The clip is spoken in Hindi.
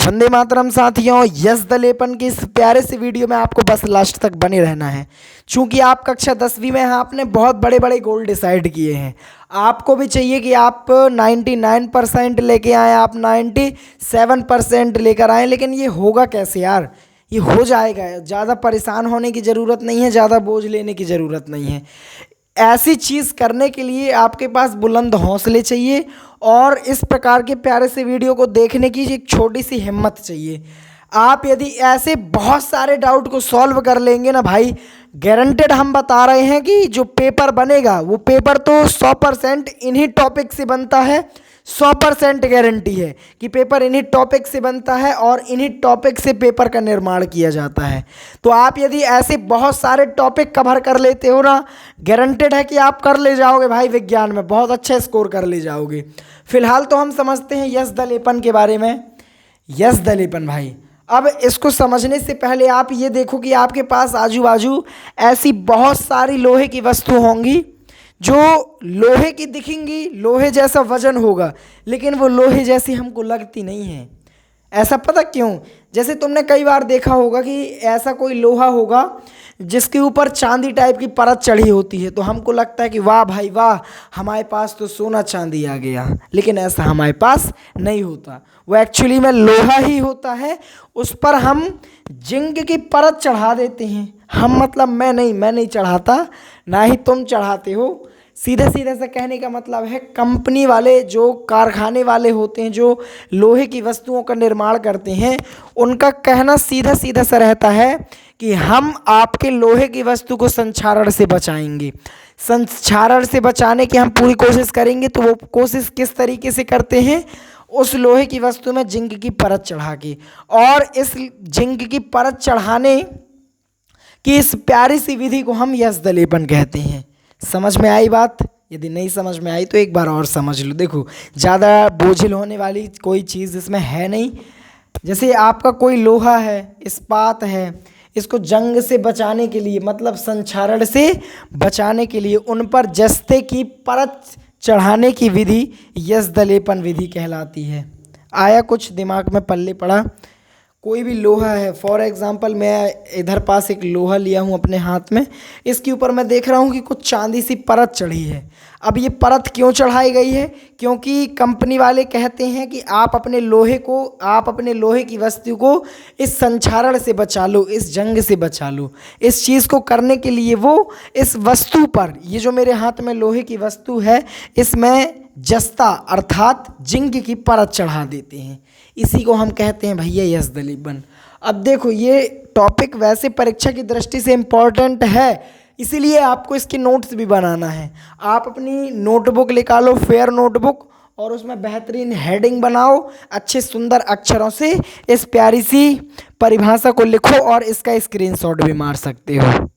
वंदे मातरम साथियों, यस द लेपन की इस प्यारे से वीडियो में आपको बस लास्ट तक बने रहना है। चूंकि आप कक्षा 10वीं में हैं, आपने बहुत बड़े बड़े गोल डिसाइड किए हैं। आपको भी चाहिए कि आप 99% लेके आएँ, आप 97% लेकर आएँ, लेकिन ये होगा कैसे यार? ये हो जाएगा। ज़्यादा परेशान होने की ज़रूरत नहीं है, ज़्यादा बोझ लेने की ज़रूरत नहीं है। ऐसी चीज़ करने के लिए आपके पास बुलंद हौसले चाहिए और इस प्रकार के प्यारे से वीडियो को देखने की एक छोटी सी हिम्मत चाहिए। आप यदि ऐसे बहुत सारे डाउट को सॉल्व कर लेंगे ना भाई, गारंटेड हम बता रहे हैं कि जो पेपर बनेगा वो पेपर तो 100% इन्हीं टॉपिक से बनता है। 100% गारंटी है कि पेपर इन्हीं टॉपिक से बनता है और इन्हीं टॉपिक से पेपर का निर्माण किया जाता है। तो आप यदि ऐसे बहुत सारे टॉपिक कवर कर लेते हो ना, गारंटेड है कि आप कर ले जाओगे भाई, विज्ञान में बहुत अच्छा स्कोर कर ले जाओगे। फिलहाल तो हम समझते हैं यस द लेपन के बारे में। यस द लेपन भाई, अब इसको समझने से पहले आप ये देखो कि आपके पास आजू बाजू ऐसी बहुत सारी लोहे की वस्तु होंगी जो लोहे की दिखेंगी, लोहे जैसा वजन होगा, लेकिन वो लोहे जैसी हमको लगती नहीं है। ऐसा पता क्यों? जैसे तुमने कई बार देखा होगा कि ऐसा कोई लोहा होगा जिसके ऊपर चांदी टाइप की परत चढ़ी होती है, तो हमको लगता है कि वाह भाई वाह, हमारे पास तो सोना चांदी आ गया। लेकिन ऐसा हमारे पास नहीं होता, वो एक्चुअली में लोहा ही होता है। उस पर हम जिंक की परत चढ़ा देते हैं। हम मतलब मैं नहीं चढ़ाता, ना ही तुम चढ़ाते हो। सीधे सीधे से कहने का मतलब है, कंपनी वाले जो कारखाने वाले होते हैं जो लोहे की वस्तुओं का निर्माण करते हैं, उनका कहना सीधा सीधा सा रहता है कि हम आपके लोहे की वस्तु को संक्षारण से बचाएंगे। संक्षारण से बचाने की हम पूरी कोशिश करेंगे। तो वो कोशिश किस तरीके से करते हैं? उस लोहे की वस्तु में जिंक की परत चढ़ा के, और इस जिंक की परत चढ़ाने की इस प्यारी सी विधि को हम यस द लेपन कहते हैं। समझ में आई बात? यदि नहीं समझ में आई तो एक बार और समझ लो। देखो, ज़्यादा बोझिल होने वाली कोई चीज़ इसमें है नहीं। जैसे आपका कोई लोहा है, इस्पात है, इसको जंग से बचाने के लिए, मतलब संक्षारण से बचाने के लिए उन पर जस्ते की परत चढ़ाने की विधि यस द लेपन विधि कहलाती है। आया कुछ दिमाग में पल्ले पड़ा? कोई भी लोहा है, फॉर एग्जांपल मैं इधर पास एक लोहा लिया हूँ अपने हाथ में, इसके ऊपर मैं देख रहा हूँ कि कुछ चांदी सी परत चढ़ी है। अब ये परत क्यों चढ़ाई गई है? क्योंकि कंपनी वाले कहते हैं कि आप अपने लोहे की वस्तु को इस संक्षारण से बचा लो, इस जंग से बचा लो। इस चीज़ को करने के लिए वो इस वस्तु पर, ये जो मेरे हाथ में लोहे की वस्तु है, इसमें जस्ता अर्थात जिंक की परत चढ़ा देते हैं। इसी को हम कहते हैं भैया यस द लेपन। अब देखो, ये टॉपिक वैसे परीक्षा की दृष्टि से इम्पॉर्टेंट है, इसीलिए आपको इसके नोट्स भी बनाना है। आप अपनी नोटबुक निकालो, फेयर नोटबुक, और उसमें बेहतरीन हेडिंग बनाओ, अच्छे सुंदर अक्षरों से इस प्यारी सी परिभाषा को लिखो और इसका स्क्रीनशॉट भी मार सकते हो।